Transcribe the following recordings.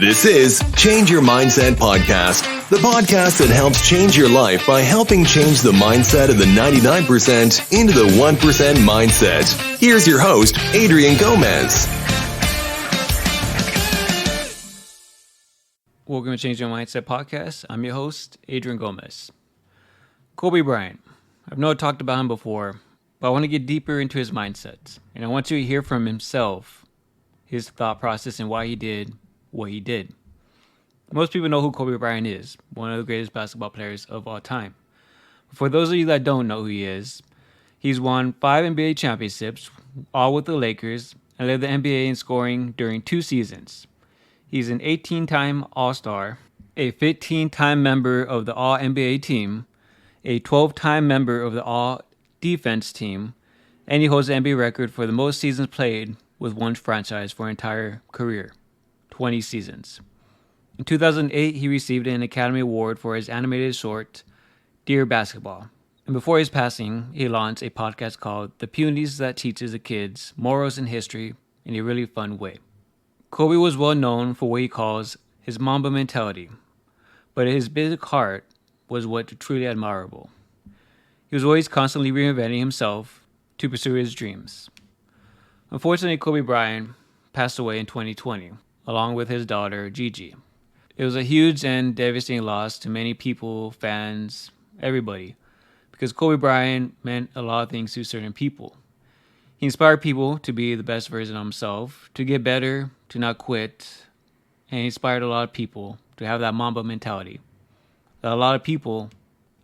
This is Change Your Mindset Podcast, the podcast that helps change your life by helping change the mindset of the 99% into the 1% mindset. Here's your host, Adrian Gomez. Welcome to Change Your Mindset Podcast. I'm your host, Adrian Gomez. Kobe Bryant. I've not talked about him before, but I want to get deeper into his mindset. And I want you to hear from himself, his thought process, and why he did what he did. Most people know who Kobe Bryant is, one of the greatest basketball players of all time. For those of you that don't know who he is, he's won 5 NBA championships, all with the Lakers, and led the NBA in scoring during 2 seasons. He's an 18-time All-Star, a 15-time member of the All-NBA team, a 12-time member of the All-Defense team, and he holds the NBA record for the most seasons played with one franchise for an entire career, 20 seasons. In 2008, he received an Academy Award for his animated short, Dear Basketball. And before his passing, he launched a podcast called The Punities that teaches the kids morals and history in a really fun way. Kobe was well known for what he calls his Mamba Mentality, but his big heart was what truly admirable. He was always constantly reinventing himself to pursue his dreams. Unfortunately, Kobe Bryant passed away in 2020, along with his daughter, Gigi. It was a huge and devastating loss to many people, fans, everybody, because Kobe Bryant meant a lot of things to certain people. He inspired people to be the best version of himself, to get better, to not quit, and he inspired a lot of people to have that Mamba mentality that a lot of people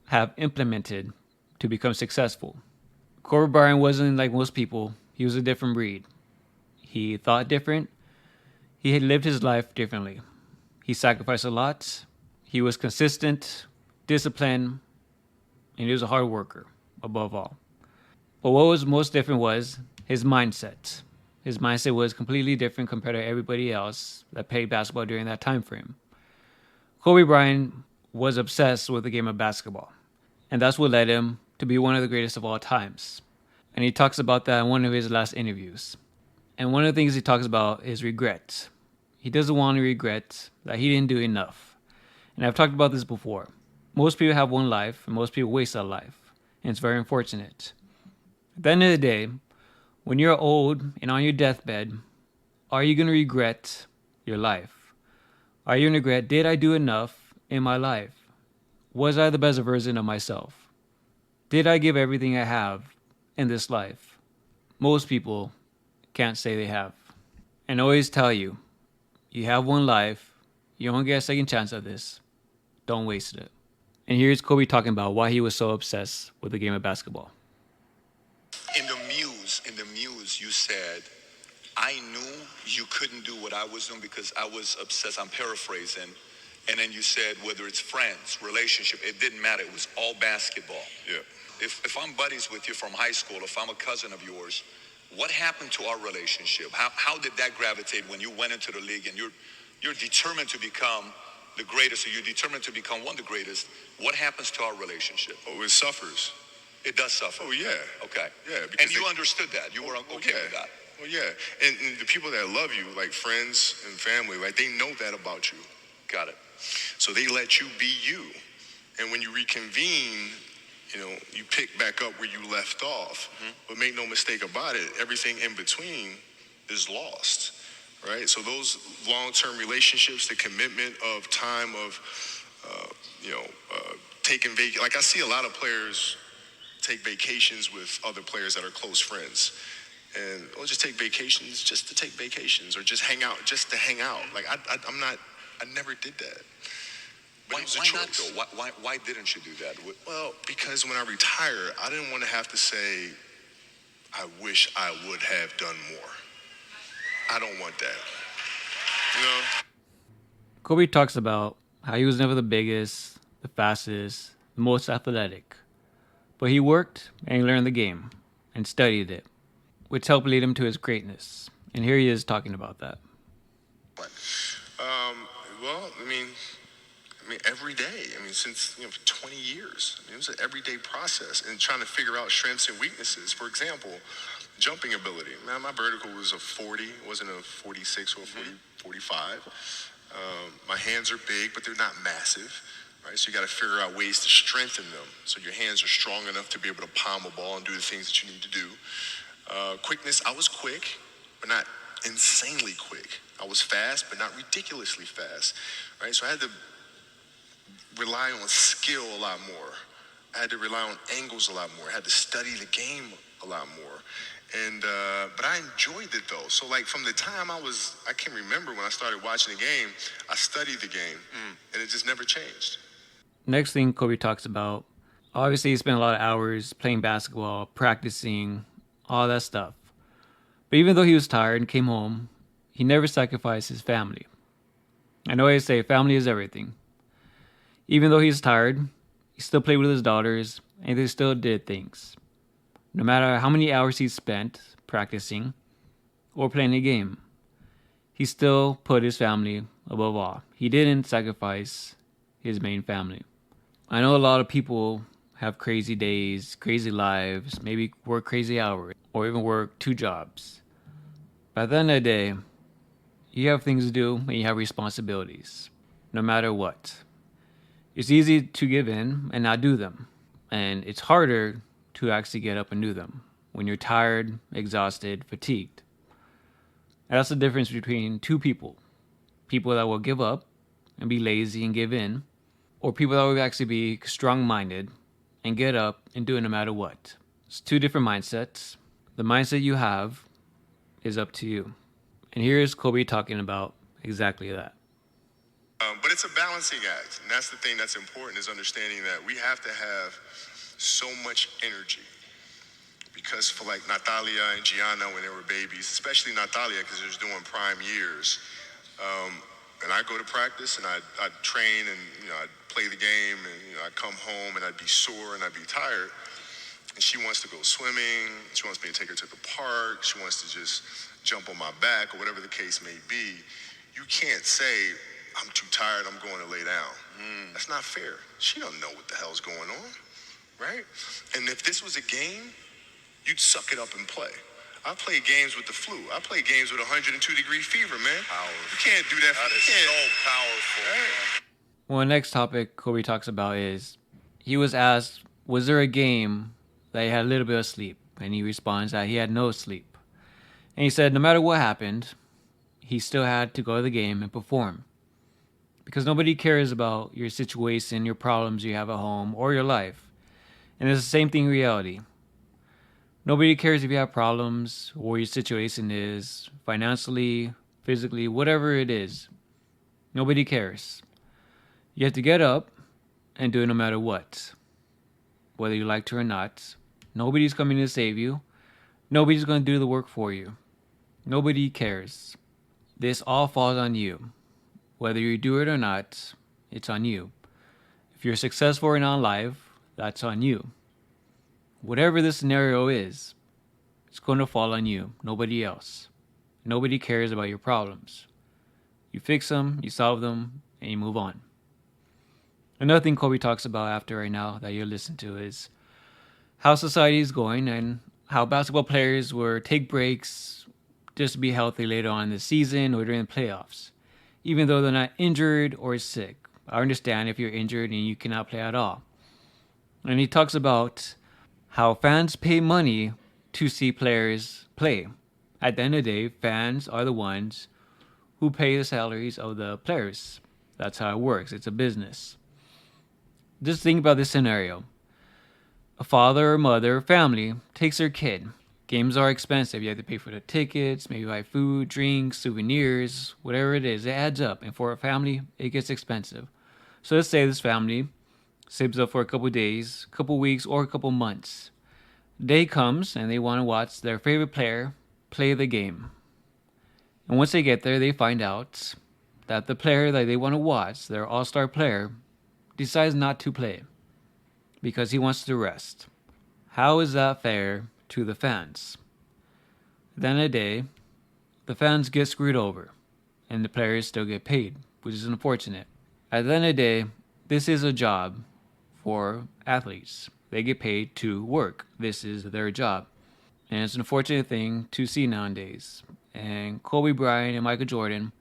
have implemented to become successful. Kobe Bryant wasn't like most people. He was a different breed. He thought different. He had lived his life differently. He sacrificed a lot. He was consistent, disciplined, and he was a hard worker, above all. But what was most different was his mindset. His mindset was completely different compared to everybody else that played basketball during that time frame. Kobe Bryant was obsessed with the game of basketball, and that's what led him to be one of the greatest of all times. And he talks about that in one of his last interviews. And one of the things he talks about is regret. He doesn't want to regret that he didn't do enough. And I've talked about this before. Most people have one life, and most people waste that life. And it's very unfortunate. At the end of the day, when you're old and on your deathbed, are you going to regret your life? Are you going to regret, did I do enough in my life? Was I the best version of myself? Did I give everything I have in this life? Most people can't say they have. And I always tell you, you have one life, you don't get a second chance at this. Don't waste it. And here's Kobe talking about why he was so obsessed with the game of basketball. In the muse, you said, I knew you couldn't do what I was doing because I was obsessed. I'm paraphrasing. And then you said, whether it's friends, relationship, it didn't matter. It was all basketball. Yeah. If I'm buddies with you from high school, if I'm a cousin of yours, what happened to our relationship? How did that gravitate when you went into the league and you're determined to become the greatest, or you're determined to become one of the greatest? What happens to our relationship? Oh, it suffers. It does suffer. Oh, yeah. Okay. Yeah. And you understood that. You were okay with that. Well, yeah. And the people that love you, like friends and family, like they know that about you. Got it. So they let you be you. And when you reconvene, you pick back up where you left off. Mm-hmm. But make no mistake about it, everything in between is lost, right? So those long-term relationships, the commitment of time of, taking vacation. Like I see a lot of players take vacations with other players that are close friends. And just take vacations just to take vacations, or just hang out just to hang out. Like I never did that. But it was a choice. Not though? Why didn't you do that? Well, because when I retired, I didn't want to have to say, I wish I would have done more. I don't want that. Kobe talks about how he was never the biggest, the fastest, the most athletic. But he worked and he learned the game and studied it, which helped lead him to his greatness. And here he is talking about that. Well, I mean, every day. Since 20 years. It was an everyday process, and trying to figure out strengths and weaknesses. For example, jumping ability. Man, my vertical was a 40. It wasn't a 46 or a 40, 45. My hands are big, but they're not massive, right? So you got to figure out ways to strengthen them so your hands are strong enough to be able to palm a ball and do the things that you need to do. Quickness, I was quick, but not insanely quick. I was fast, but not ridiculously fast, right? So I had to rely on skill a lot more. I had to rely on angles a lot more. I had to study the game a lot more. And but I enjoyed it though. So like from the time I can remember when I started watching the game, I studied the game, and it just never changed. Next thing Kobe talks about, obviously he spent a lot of hours playing basketball, practicing, all that stuff. But even though he was tired and came home, he never sacrificed his family. I know I say family is everything. Even though he's tired, he still played with his daughters and they still did things. No matter how many hours he spent practicing or playing a game, he still put his family above all. He didn't sacrifice his main family. I know a lot of people have crazy days, crazy lives, maybe work crazy hours, or even work 2 jobs. But at the end of the day, you have things to do and you have responsibilities, no matter what. It's easy to give in and not do them. And it's harder to actually get up and do them when you're tired, exhausted, fatigued. And that's the difference between 2 people. People that will give up and be lazy and give in, or people that will actually be strong-minded and get up and do it no matter what. It's 2 different mindsets. The mindset you have is up to you. And here's Kobe talking about exactly that. But it's a balancing act, and that's the thing that's important, is understanding that we have to have so much energy. Because for like Natalia and Gianna when they were babies, especially Natalia because she was doing prime years, and I go to practice and I'd train and I'd play the game and I'd come home and I'd be sore and I'd be tired. And she wants to go swimming, she wants me to take her to the park, she wants to just jump on my back or whatever the case may be. You can't say, I'm too tired, I'm going to lay down. That's not fair. She don't know what the hell's going on, right? And if this was a game, you'd suck it up and play. I play games with the flu. I play games with 102-degree fever, man. Powerful. You can't do that. That is so powerful. Right? Well, the next topic Kobe talks about is he was asked, was there a game that he had a little bit of sleep? And he responds that he had no sleep. And he said no matter what happened, he still had to go to the game and perform. Because nobody cares about your situation, your problems you have at home, or your life. And it's the same thing in reality. Nobody cares if you have problems, or your situation is financially, physically, whatever it is. Nobody cares. You have to get up and do it no matter what. Whether you like to or not. Nobody's coming to save you. Nobody's going to do the work for you. Nobody cares. This all falls on you. Whether you do it or not, it's on you. If you're successful or not in life, that's on you. Whatever the scenario is, it's going to fall on you, nobody else. Nobody cares about your problems. You fix them, you solve them, and you move on. Another thing Kobe talks about after right now that you'll listen to is how society is going and how basketball players will take breaks just to be healthy later on in the season or during the playoffs, even though they're not injured or sick. I understand if you're injured and you cannot play at all. And he talks about how fans pay money to see players play. At the end of the day, fans are the ones who pay the salaries of the players. That's how it works. It's a business. Just think about this scenario. A father or mother or family takes their kid. Games are expensive. You have to pay for the tickets, maybe buy food, drinks, souvenirs, whatever it is. It adds up. And for a family, it gets expensive. So let's say this family saves up for a couple days, couple weeks, or a couple months. Day comes and they want to watch their favorite player play the game. And once they get there, they find out that the player that they want to watch, their all-star player, decides not to play because he wants to rest. How is that fair to the fans? At the end of the day, the fans get screwed over and the players still get paid, which is unfortunate. At the end of the day, this is a job for athletes. They get paid to work. This is their job. And it's an unfortunate thing to see nowadays. And Kobe Bryant and Michael Jordan,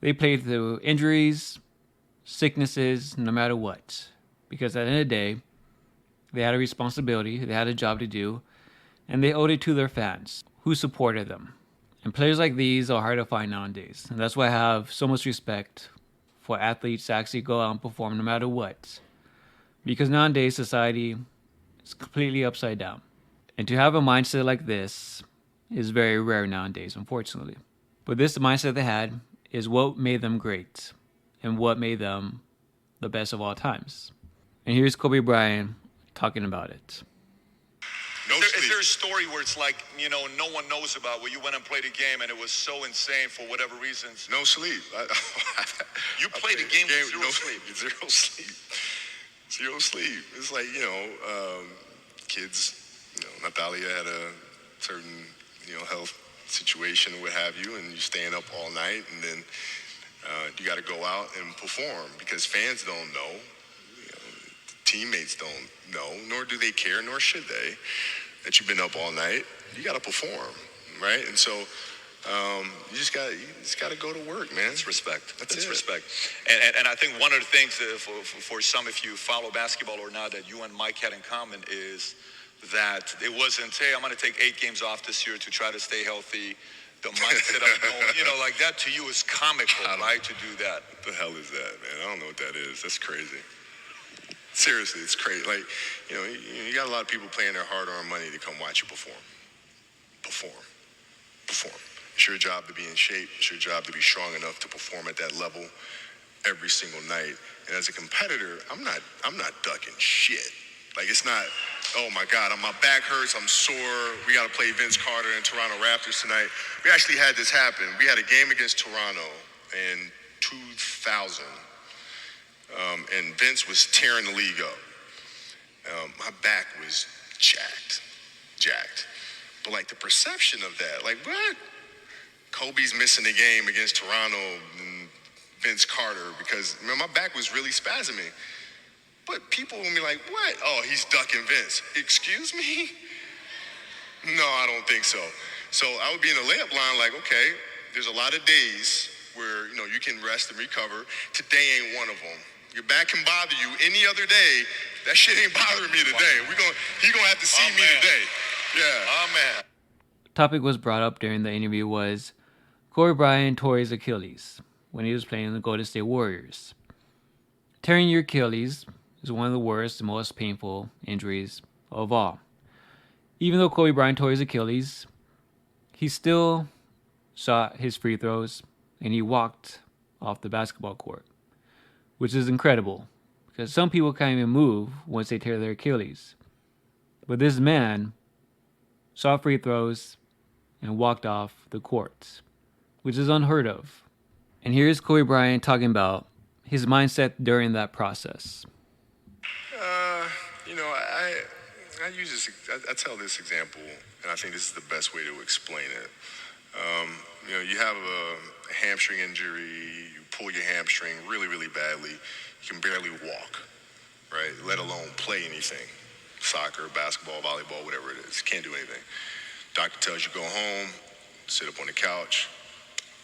They played through injuries, sicknesses, no matter what. Because at the end of the day, they had a responsibility, they had a job to do, and they owed it to their fans who supported them. And players like these are hard to find nowadays. And that's why I have so much respect for athletes to actually go out and perform no matter what. Because nowadays society is completely upside down. And to have a mindset like this is very rare nowadays, unfortunately. But this mindset they had is what made them great and what made them the best of all times. And here's Kobe Bryant talking about it. Is there a story where it's like, no one knows about, where you went and played a game and it was so insane for whatever reasons? No sleep. You played a game with zero sleep. Zero sleep. Zero sleep. It's like, kids, Natalia had a certain, health situation or what have you, and you're staying up all night, and then you got to go out and perform because fans don't know. Teammates don't know, nor do they care, nor should they, that you've been up all night. You got to perform, right? And so you just got to go to work, man. It's respect. That's respect. And I think one of the things for some, if you follow basketball or not, that you and Mike had in common is that it wasn't, hey, I'm going to take 8 games off this year to try to stay healthy. The mindset of going, like that to you is comical, right? To do that. What the hell is that, man? I don't know what that is. That's crazy. Seriously, it's crazy. Like, you got a lot of people paying their hard-earned money to come watch you perform. Perform. It's your job to be in shape. It's your job to be strong enough to perform at that level every single night. And as a competitor, I'm not ducking shit. Like, it's not, oh my God, my back hurts, I'm sore. We got to play Vince Carter and Toronto Raptors tonight. We actually had this happen. We had a game against Toronto in 2000. And Vince was tearing the league up. My back was jacked. But like the perception of that, like what? Kobe's missing the game against Toronto and Vince Carter because my back was really spasming. But people will be like, what? Oh, he's ducking Vince. Excuse me? No, I don't think so. So I would be in the layup line like, okay, there's a lot of days where, you can rest and recover. Today ain't one of them. Your back can bother you any other day. That shit ain't bothering me today. He gonna have to see me today. Yeah. Oh, man. Topic was brought up during the interview was Kobe Bryant tore his Achilles when he was playing the Golden State Warriors. Tearing your Achilles is one of the worst and most painful injuries of all. Even though Kobe Bryant tore his Achilles, he still shot his free throws and he walked off the basketball court, which is incredible because some people can't even move once they tear their Achilles. But this man shot free throws and walked off the court, which is unheard of. And here's Kobe Bryant talking about his mindset during that process. I tell this example, and I think this is the best way to explain it. You have a hamstring injury, you pull your hamstring really, really badly, you can barely walk, right? Let alone play anything. Soccer, basketball, volleyball, whatever it is. Can't do anything. Doctor tells you go home, sit up on the couch,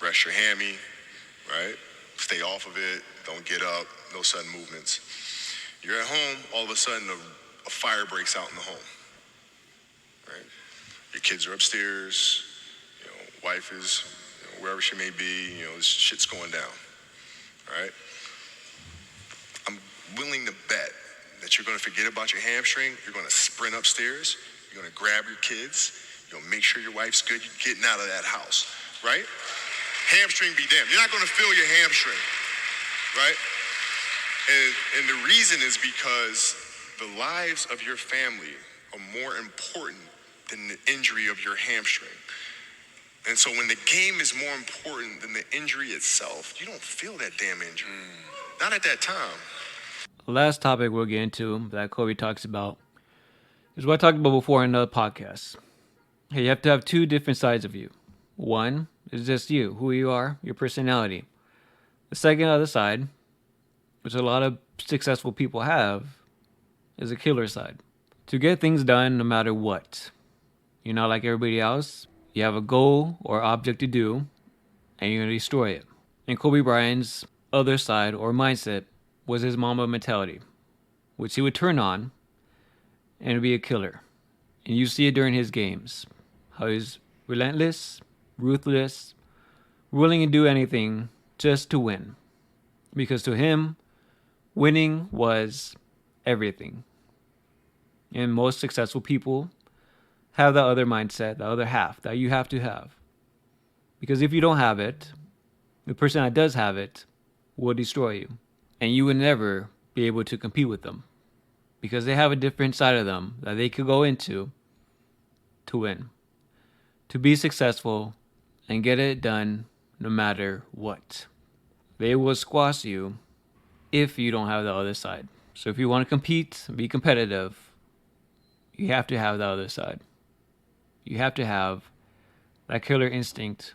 rest your hammy, right? Stay off of it, don't get up, no sudden movements. You're at home, all of a sudden a fire breaks out in the home, right? Your kids are upstairs, wife is wherever she may be, shit's going down, right? I'm willing to bet that you're going to forget about your hamstring, you're going to sprint upstairs, you're going to grab your kids, you're going to make sure your wife's good, you're getting out of that house, right? Hamstring be damned. You're not going to feel your hamstring, right? And the reason is because the lives of your family are more important than the injury of your hamstring. And so when the game is more important than the injury itself, you don't feel that damn injury. Not at that time. The last topic we'll get into that Kobe talks about is what I talked about before in another podcast. Hey, you have to have 2 different sides of you. One is just you, who you are, your personality. The second other side, which a lot of successful people have, is a killer side. To get things done no matter what. You're not like everybody else. You have a goal or object to do, and you're going to destroy it. And Kobe Bryant's other side or mindset was his Mamba mentality, which he would turn on and be a killer. And you see it during his games, how he's relentless, ruthless, willing to do anything just to win. Because to him, winning was everything. And most successful people have that other mindset, the other half that you have to have. Because if you don't have it, the person that does have it will destroy you. And you will never be able to compete with them. Because they have a different side of them that they could go into to win. To be successful and get it done no matter what. They will squash you if you don't have the other side. So if you want to compete and be competitive, you have to have the other side. You have to have that killer instinct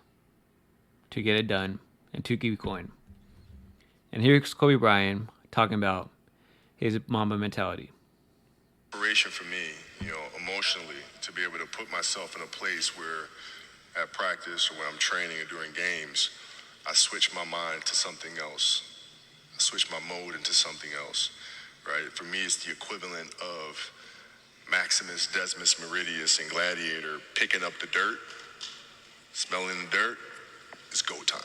to get it done and to keep going. And here's Kobe Bryant talking about his Mamba mentality. Inspiration for me, emotionally, to be able to put myself in a place where at practice or when I'm training or during games, I switch my mind to something else. I switch my mode into something else, right? For me, it's the equivalent of Maximus Decimus Meridius in Gladiator picking up the dirt, smelling the dirt. It's go time,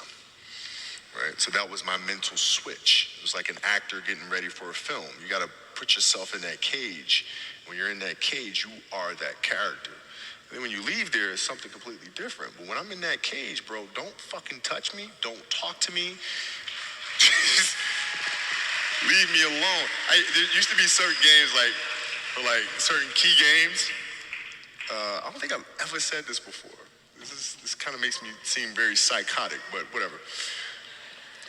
right? So that was my mental switch. It was like an actor getting ready for a film. You got to put yourself in that cage. When you're in that cage, you are that character. And then when you leave there, it's something completely different. But when I'm in that cage, bro, don't fucking touch me. Don't talk to me. Just leave me alone. There used to be certain games, for certain key games. I don't think I've ever said this before. This kind of makes me seem very psychotic, but whatever.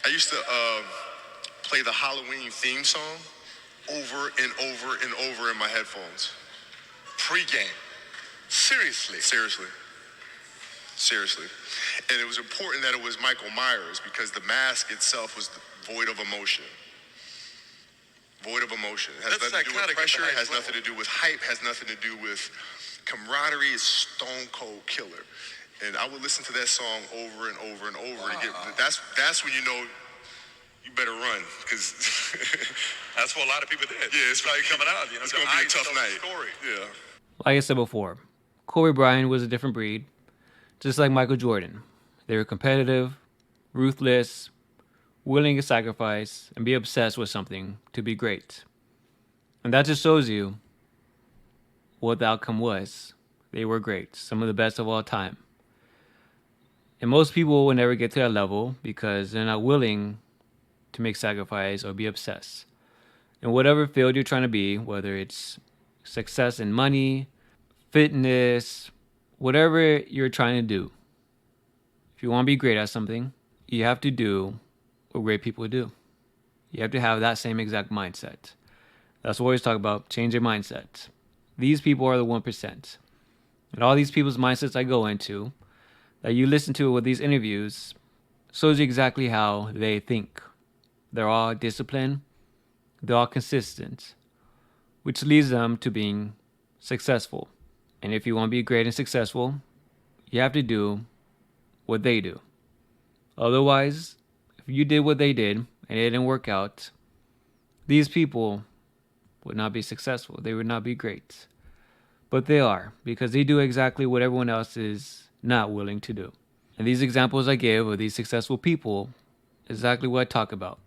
I used to play the Halloween theme song over and over and over in my headphones. Pre-game. Seriously. And it was important that it was Michael Myers because the mask itself was void of emotion. It has nothing to do with pressure, has nothing to do with hype, has nothing to do with camaraderie. It's stone cold killer. And I would listen to that song over and over and over to get. That's when you know you better run because That's what a lot of people did. Yeah, it's like coming out. It's gonna be a tough night. Yeah. Like I said before, Kobe Bryant was a different breed, just like Michael Jordan. They were competitive, ruthless, willing to sacrifice, and be obsessed with something to be great. And that just shows you what the outcome was. They were great, some of the best of all time. And most people will never get to that level because they're not willing to make sacrifice or be obsessed. In whatever field you're trying to be, whether it's success in money, fitness, whatever you're trying to do. If you want to be great at something, you have to do what great people do. You have to have that same exact mindset. That's what we always talk about, change your mindset. These people are the 1%. And all these people's mindsets I go into, that you listen to with these interviews, shows you exactly how they think. They're all disciplined. They're all consistent, which leads them to being successful. And if you want to be great and successful, you have to do what they do. Otherwise, if you did what they did and it didn't work out, these people would not be successful. They would not be great. But they are, because they do exactly what everyone else is not willing to do. And these examples I gave of these successful people, exactly what I talk about.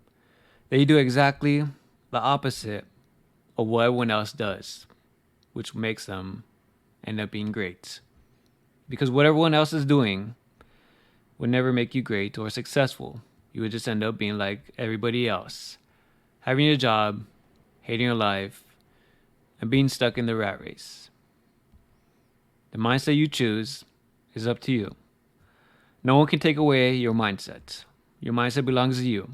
They do exactly the opposite of what everyone else does, which makes them end up being great. Because what everyone else is doing would never make you great or successful. You would just end up being like everybody else, having a job, hating your life, and being stuck in the rat race. The mindset you choose is up to you. No one can take away your mindset. Your mindset belongs to you.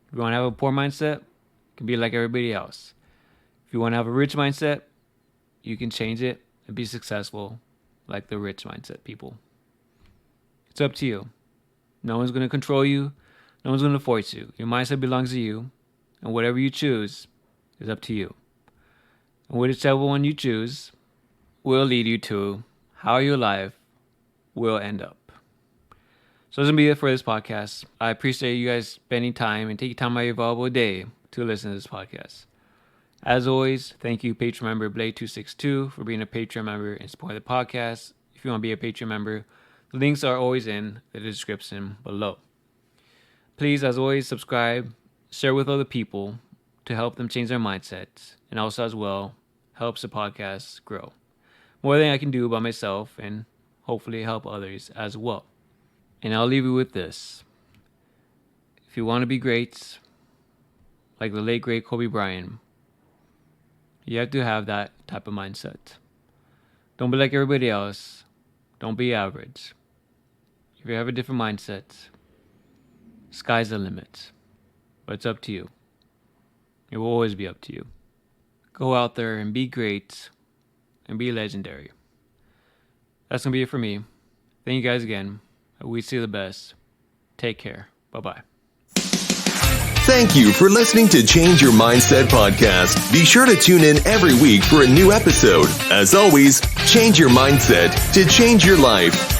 If you want to have a poor mindset, you can be like everybody else. If you want to have a rich mindset, you can change it and be successful like the rich mindset people. It's up to you. No one's going to control you. No one's going to force you. Your mindset belongs to you, and whatever you choose is up to you. And whichever one you choose will lead you to how your life will end up. So that's going to be it for this podcast. I appreciate you guys spending time and taking time out of your valuable day to listen to this podcast. As always, thank you, Patron member Blade262, for being a Patreon member and supporting the podcast. If you want to be a Patreon member, the links are always in the description below. Please, as always, subscribe, share with other people to help them change their mindsets, and also as well helps the podcast grow. More than I can do by myself, and hopefully help others as well. And I'll leave you with this. If you want to be great, like the late great Kobe Bryant, you have to have that type of mindset. Don't be like everybody else. Don't be average. If you have a different mindset, sky's the limit. But it's up to you. It will always be up to you. Go out there and be great and be legendary. That's going to be it for me. Thank you guys again. We see the best. Take care. Bye-bye. Thank you for listening to Change Your Mindset podcast. Be sure to tune in every week for a new episode. As always, change your mindset to change your life.